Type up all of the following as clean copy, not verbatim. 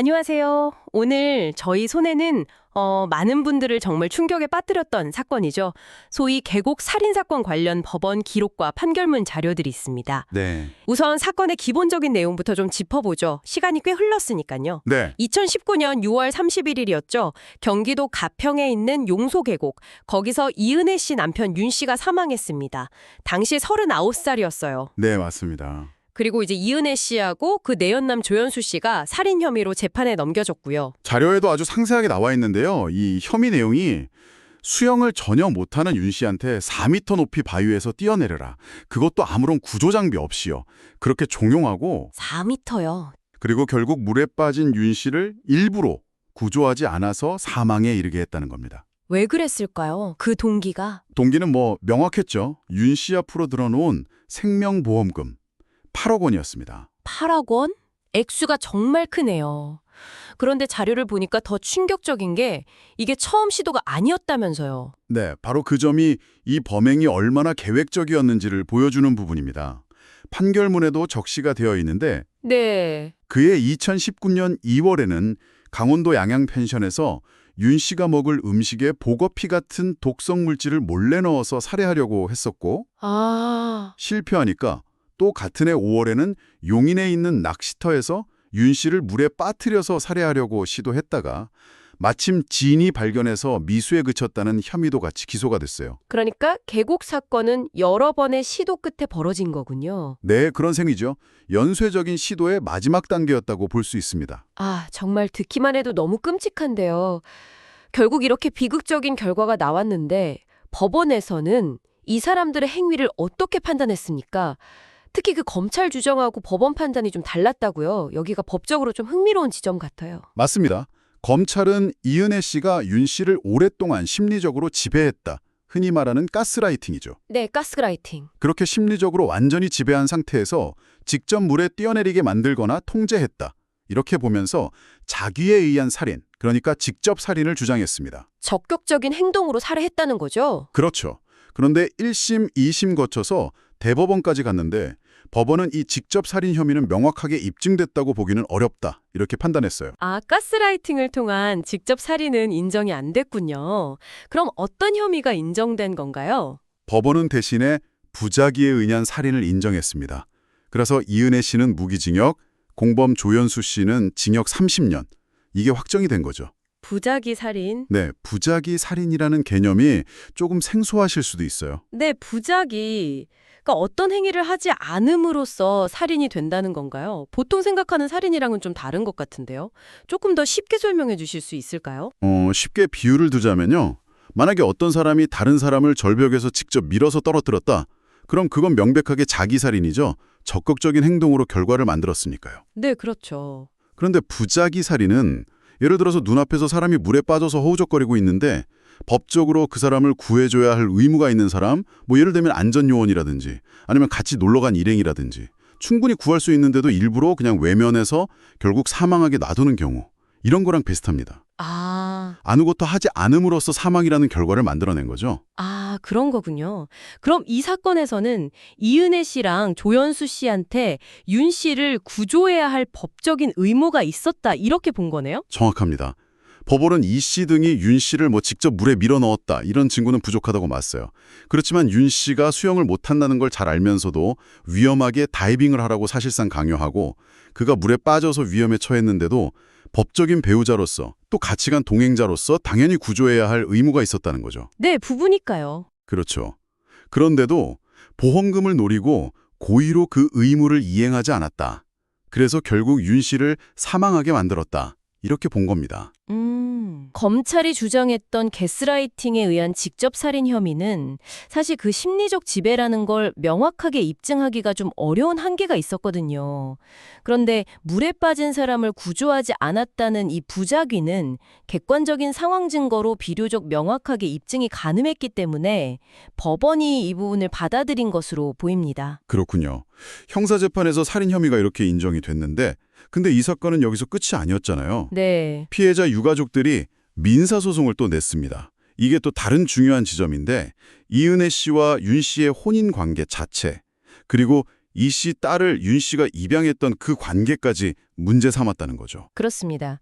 안녕하세요. 오늘 저희 손에는 많은 분들을 정말 충격에 빠뜨렸던 사건이죠. 소위 계곡 살인사건 관련 법원 기록과 판결문 자료들이 있습니다. 네. 우선 사건의 기본적인 내용부터 좀 짚어보죠. 시간이 꽤 흘렀으니까요. 네. 2019년 6월 31일이었죠. 경기도 가평에 있는 용소계곡. 거기서 이은혜 씨 남편 윤 씨가 사망했습니다. 당시 39살이었어요. 네, 맞습니다. 그리고 이제 이은혜 씨하고 그 내연남 조연수 씨가 살인 혐의로 재판에 넘겨졌고요. 자료에도 아주 상세하게 나와 있는데요. 이 혐의 내용이 수영을 전혀 못하는 윤 씨한테 4m 높이 바위에서 뛰어내려라. 그것도 아무런 구조 장비 없이요. 그렇게 종용하고 4m요. 그리고 결국 물에 빠진 윤 씨를 일부러 구조하지 않아서 사망에 이르게 했다는 겁니다. 왜 그랬을까요? 그 동기가? 동기는 뭐 명확했죠. 윤 씨 앞으로 들어놓은 생명보험금 8억 원이었습니다. 8억 원? 액수가 정말 크네요. 그런데 자료를 보니까 더 충격적인 게 이게 처음 시도가 아니었다면서요. 네, 바로 그 점이 이 범행이 얼마나 계획적이었는지를 보여주는 부분입니다. 판결문에도 적시가 되어 있는데 네. 그해 2019년 2월에는 강원도 양양펜션에서 윤 씨가 먹을 음식에 보거피 같은 독성 물질을 몰래 넣어서 살해하려고 했었고 실패하니까 또 같은 해 5월에는 용인에 있는 낚시터에서 윤 씨를 물에 빠뜨려서 살해하려고 시도했다가 마침 지인이 발견해서 미수에 그쳤다는 혐의도 같이 기소가 됐어요. 그러니까 계곡 사건은 여러 번의 시도 끝에 벌어진 거군요. 네, 그런 셈이죠. 연쇄적인 시도의 마지막 단계였다고 볼 수 있습니다. 정말 듣기만 해도 너무 끔찍한데요. 결국 이렇게 비극적인 결과가 나왔는데 법원에서는 이 사람들의 행위를 어떻게 판단했습니까? 특히 그 검찰 주장하고 법원 판단이 좀 달랐다고요. 여기가 법적으로 좀 흥미로운 지점 같아요. 맞습니다. 검찰은 이은혜 씨가 윤 씨를 오랫동안 심리적으로 지배했다. 흔히 말하는 가스라이팅이죠. 네, 가스라이팅. 그렇게 심리적으로 완전히 지배한 상태에서 직접 물에 뛰어내리게 만들거나 통제했다. 이렇게 보면서 자기에 의한 살인, 그러니까 직접 살인을 주장했습니다. 적극적인 행동으로 살해했다는 거죠? 그렇죠. 그런데 1심, 2심 거쳐서 대법원까지 갔는데 법원은 이 직접 살인 혐의는 명확하게 입증됐다고 보기는 어렵다. 이렇게 판단했어요. 가스라이팅을 통한 직접 살인은 인정이 안 됐군요. 그럼 어떤 혐의가 인정된 건가요? 법원은 대신에 부작위에 의한 살인을 인정했습니다. 그래서 이은혜 씨는 무기징역, 공범 조연수 씨는 징역 30년. 이게 확정이 된 거죠. 부작위 살인. 네, 부작위 살인이라는 개념이 조금 생소하실 수도 있어요. 네, 부작위. 그러니까 어떤 행위를 하지 않음으로써 살인이 된다는 건가요? 보통 생각하는 살인이랑은 좀 다른 것 같은데요. 조금 더 쉽게 설명해 주실 수 있을까요? 쉽게 비유를 두자면요. 만약에 어떤 사람이 다른 사람을 절벽에서 직접 밀어서 떨어뜨렸다. 그럼 그건 명백하게 자기살인이죠. 적극적인 행동으로 결과를 만들었으니까요. 네, 그렇죠. 그런데 부작위 살인은 예를 들어서 눈앞에서 사람이 물에 빠져서 허우적거리고 있는데 법적으로 그 사람을 구해줘야 할 의무가 있는 사람, 뭐 예를 들면 안전요원이라든지 아니면 같이 놀러간 일행이라든지 충분히 구할 수 있는데도 일부러 그냥 외면해서 결국 사망하게 놔두는 경우, 이런 거랑 비슷합니다. 아무것도 하지 않음으로써 사망이라는 결과를 만들어낸 거죠. 그런 거군요. 그럼 이 사건에서는 이은혜 씨랑 조연수 씨한테 윤 씨를 구조해야 할 법적인 의무가 있었다, 이렇게 본 거네요? 정확합니다. 법원은 이 씨 등이 윤 씨를 직접 물에 밀어 넣었다, 이런 증거는 부족하다고 봤어요. 그렇지만 윤 씨가 수영을 못한다는 걸 잘 알면서도 위험하게 다이빙을 하라고 사실상 강요하고 그가 물에 빠져서 위험에 처했는데도 법적인 배우자로서 또 같이 간 동행자로서 당연히 구조해야 할 의무가 있었다는 거죠. 네, 부부니까요. 그렇죠. 그런데도 보험금을 노리고 고의로 그 의무를 이행하지 않았다. 그래서 결국 윤 씨를 사망하게 만들었다. 이렇게 본 겁니다. 검찰이 주장했던 가스라이팅에 의한 직접 살인 혐의는 사실 그 심리적 지배라는 걸 명확하게 입증하기가 좀 어려운 한계가 있었거든요. 그런데 물에 빠진 사람을 구조하지 않았다는 이 부작위는 객관적인 상황 증거로 비교적 명확하게 입증이 가능했기 때문에 법원이 이 부분을 받아들인 것으로 보입니다. 그렇군요. 형사재판에서 살인 혐의가 이렇게 인정이 됐는데 근데 이 사건은 여기서 끝이 아니었잖아요. 네. 피해자 유가족들이 민사소송을 또 냈습니다. 이게 또 다른 중요한 지점인데 이은혜 씨와 윤 씨의 혼인 관계 자체, 그리고 이 씨 딸을 윤 씨가 입양했던 그 관계까지 문제 삼았다는 거죠. 그렇습니다.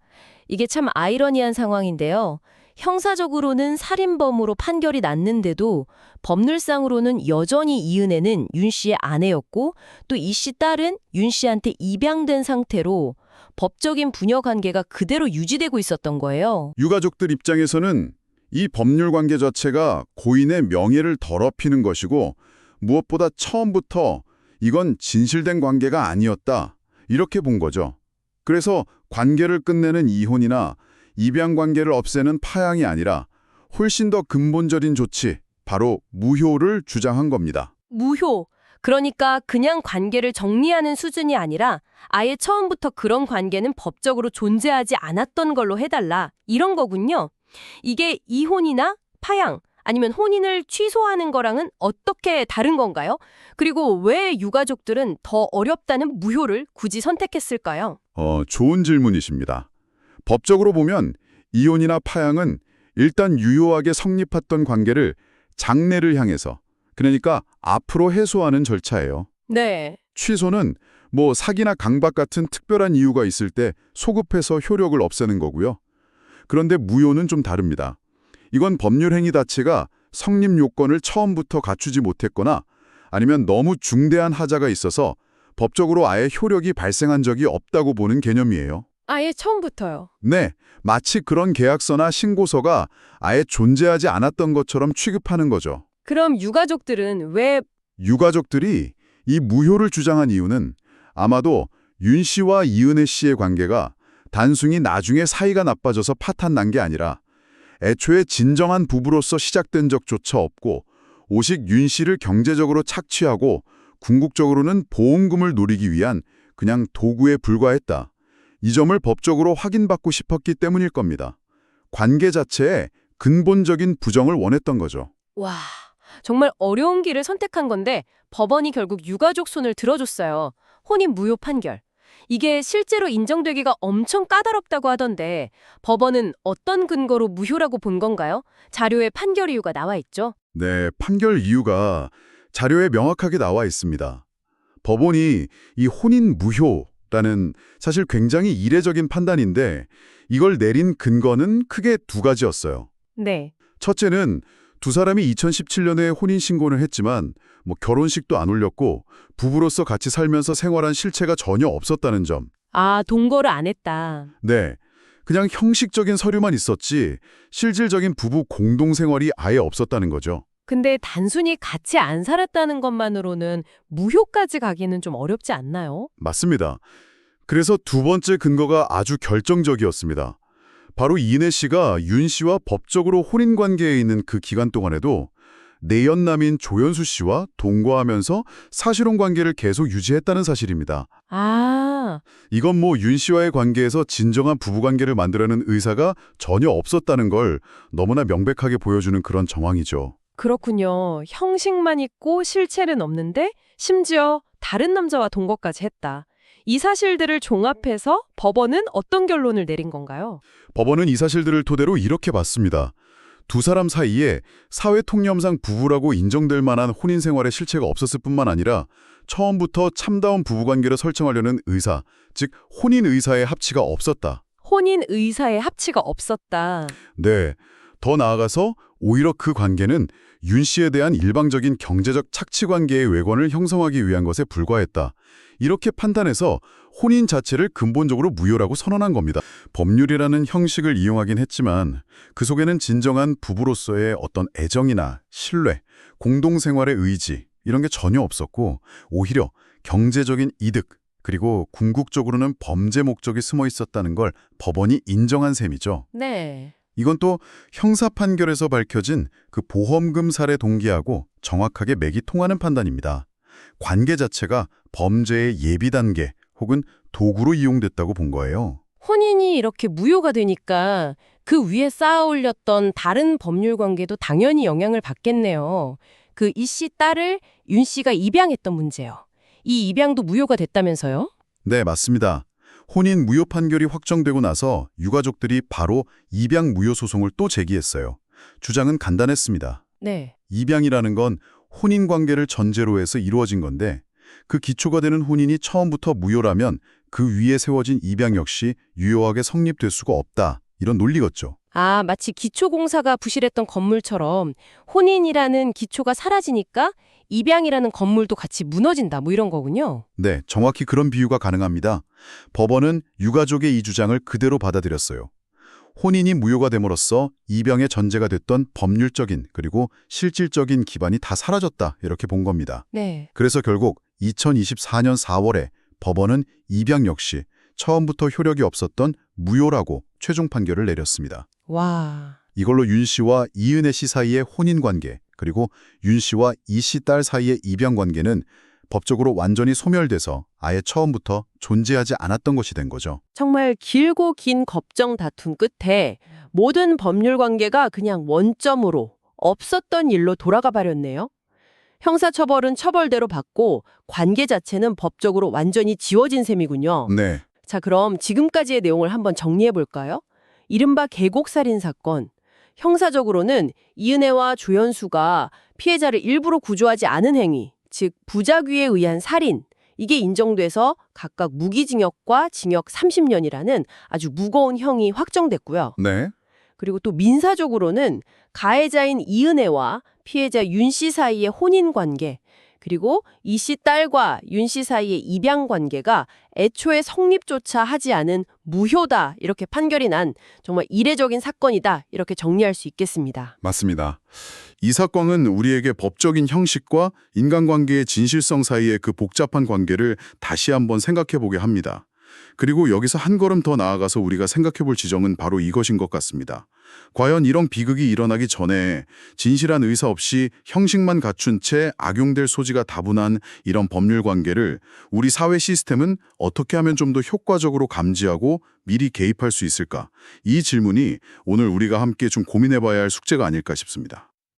이게 참 아이러니한 상황인데요. 형사적으로는 살인범으로 판결이 났는데도 법률상으로는 여전히 이은혜는 윤 씨의 아내였고 또 이 씨 딸은 윤 씨한테 입양된 상태로 법적인 부녀 관계가 그대로 유지되고 있었던 거예요. 유가족들 입장에서는 이 법률 관계 자체가 고인의 명예를 더럽히는 것이고 무엇보다 처음부터 이건 진실된 관계가 아니었다 이렇게 본 거죠. 그래서 관계를 끝내는 이혼이나 입양 관계를 없애는 파양이 아니라 훨씬 더 근본적인 조치, 바로 무효를 주장한 겁니다. 무효. 그러니까 그냥 관계를 정리하는 수준이 아니라 아예 처음부터 그런 관계는 법적으로 존재하지 않았던 걸로 해달라. 이런 거군요. 이게 이혼이나 파양 아니면 혼인을 취소하는 거랑은 어떻게 다른 건가요? 그리고 왜 유가족들은 더 어렵다는 무효를 굳이 선택했을까요? 좋은 질문이십니다. 법적으로 보면 이혼이나 파양은 일단 유효하게 성립했던 관계를 장래를 향해서, 그러니까 앞으로 해소하는 절차예요. 네. 취소는 뭐 사기나 강박 같은 특별한 이유가 있을 때 소급해서 효력을 없애는 거고요. 그런데 무효는 좀 다릅니다. 이건 법률 행위 자체가 성립 요건을 처음부터 갖추지 못했거나 아니면 너무 중대한 하자가 있어서 법적으로 아예 효력이 발생한 적이 없다고 보는 개념이에요. 아예 처음부터요. 네, 마치 그런 계약서나 신고서가 아예 존재하지 않았던 것처럼 취급하는 거죠. 그럼 유가족들은 왜 유가족들이 이 무효를 주장한 이유는 아마도 윤 씨와 이은혜 씨의 관계가 단순히 나중에 사이가 나빠져서 파탄 난 게 아니라 애초에 진정한 부부로서 시작된 적조차 없고 오직 윤 씨를 경제적으로 착취하고 궁극적으로는 보험금을 노리기 위한 그냥 도구에 불과했다. 이 점을 법적으로 확인받고 싶었기 때문일 겁니다. 관계 자체에 근본적인 부정을 원했던 거죠. 와, 정말 어려운 길을 선택한 건데 법원이 결국 유가족 손을 들어줬어요. 혼인 무효 판결. 이게 실제로 인정되기가 엄청 까다롭다고 하던데 법원은 어떤 근거로 무효라고 본 건가요? 자료에 판결 이유가 나와 있죠? 네, 판결 이유가 자료에 명확하게 나와 있습니다. 법원이 이 혼인 무효라는 사실 굉장히 이례적인 판단인데 이걸 내린 근거는 크게 두 가지였어요. 네. 첫째는 두 사람이 2017년에 혼인신고를 했지만 결혼식도 안 올렸고 부부로서 같이 살면서 생활한 실체가 전혀 없었다는 점. 아, 동거를 안 했다. 네, 그냥 형식적인 서류만 있었지 실질적인 부부 공동생활이 아예 없었다는 거죠. 근데 단순히 같이 안 살았다는 것만으로는 무효까지 가기는 좀 어렵지 않나요? 맞습니다. 그래서 두 번째 근거가 아주 결정적이었습니다. 바로 이은혜 씨가 윤 씨와 법적으로 혼인관계에 있는 그 기간 동안에도 내연남인 조연수 씨와 동거하면서 사실혼 관계를 계속 유지했다는 사실입니다. 아, 이건 윤 씨와의 관계에서 진정한 부부관계를 만들려는 의사가 전혀 없었다는 걸 너무나 명백하게 보여주는 그런 정황이죠. 그렇군요. 형식만 있고 실체는 없는데 심지어 다른 남자와 동거까지 했다. 이 사실들을 종합해서 법원은 어떤 결론을 내린 건가요? 법원은 이 사실들을 토대로 이렇게 봤습니다. 두 사람 사이에 사회통념상 부부라고 인정될 만한 혼인 생활의 실체가 없었을 뿐만 아니라 처음부터 참다운 부부관계를 설정하려는 의사, 즉 혼인 의사의 합치가 없었다. 혼인 의사의 합치가 없었다. 네, 더 나아가서 오히려 그 관계는 윤 씨에 대한 일방적인 경제적 착취관계의 외관을 형성하기 위한 것에 불과했다. 이렇게 판단해서 혼인 자체를 근본적으로 무효라고 선언한 겁니다. 법률이라는 형식을 이용하긴 했지만 그 속에는 진정한 부부로서의 어떤 애정이나 신뢰, 공동생활의 의지 이런 게 전혀 없었고 오히려 경제적인 이득 그리고 궁극적으로는 범죄 목적이 숨어 있었다는 걸 법원이 인정한 셈이죠. 네. 이건 또 형사 판결에서 밝혀진 그 보험금 사례 동기하고 정확하게 맥이 통하는 판단입니다. 관계 자체가 범죄의 예비 단계 혹은 도구로 이용됐다고 본 거예요. 혼인이 이렇게 무효가 되니까 그 위에 쌓아 올렸던 다른 법률 관계도 당연히 영향을 받겠네요. 그 이 씨 딸을 윤 씨가 입양했던 문제요. 이 입양도 무효가 됐다면서요? 네, 맞습니다. 혼인 무효 판결이 확정되고 나서 유가족들이 바로 입양 무효 소송을 또 제기했어요. 주장은 간단했습니다. 네. 입양이라는 건 혼인 관계를 전제로 해서 이루어진 건데 그 기초가 되는 혼인이 처음부터 무효라면 그 위에 세워진 입양 역시 유효하게 성립될 수가 없다. 이런 논리겠죠. 아, 마치 기초공사가 부실했던 건물처럼 혼인이라는 기초가 사라지니까 입양이라는 건물도 같이 무너진다. 뭐 이런 거군요. 네, 정확히 그런 비유가 가능합니다. 법원은 유가족의 이 주장을 그대로 받아들였어요. 혼인이 무효가 됨으로써 입양의 전제가 됐던 법률적인 그리고 실질적인 기반이 다 사라졌다. 이렇게 본 겁니다. 네. 그래서 결국 2024년 4월에 법원은 입양 역시 처음부터 효력이 없었던 무효라고 최종 판결을 내렸습니다. 와. 이걸로 윤 씨와 이은혜 씨 사이의 혼인 관계, 그리고 윤 씨와 이 씨 딸 사이의 입양 관계는 법적으로 완전히 소멸돼서 아예 처음부터 존재하지 않았던 것이 된 거죠. 정말 길고 긴 법정 다툼 끝에 모든 법률 관계가 그냥 원점으로 없었던 일로 돌아가 버렸네요. 형사처벌은 처벌대로 받고 관계 자체는 법적으로 완전히 지워진 셈이군요. 네, 자, 그럼 지금까지의 내용을 한번 정리해 볼까요? 이른바 계곡살인 사건. 형사적으로는 이은혜와 조연수가 피해자를 일부러 구조하지 않은 행위, 즉 부작위에 의한 살인, 이게 인정돼서 각각 무기징역과 징역 30년이라는 아주 무거운 형이 확정됐고요. 네, 그리고 또 민사적으로는 가해자인 이은혜와 피해자 윤 씨 사이의 혼인 관계, 그리고 이 씨 딸과 윤 씨 사이의 입양 관계가 애초에 성립조차 하지 않은 무효다 이렇게 판결이 난 정말 이례적인 사건이다 이렇게 정리할 수 있겠습니다. 맞습니다. 이 사건은 우리에게 법적인 형식과 인간관계의 진실성 사이의 그 복잡한 관계를 다시 한번 생각해 보게 합니다. 그리고 여기서 한 걸음 더 나아가서 우리가 생각해 볼 지점은 바로 이것인 것 같습니다. 과연 이런 비극이 일어나기 전에 진실한 의사 없이 형식만 갖춘 채 악용될 소지가 다분한 이런 법률 관계를 우리 사회 시스템은 어떻게 하면 좀 더 효과적으로 감지하고 미리 개입할 수 있을까? 이 질문이 오늘 우리가 함께 좀 고민해 봐야 할 숙제가 아닐까 싶습니다.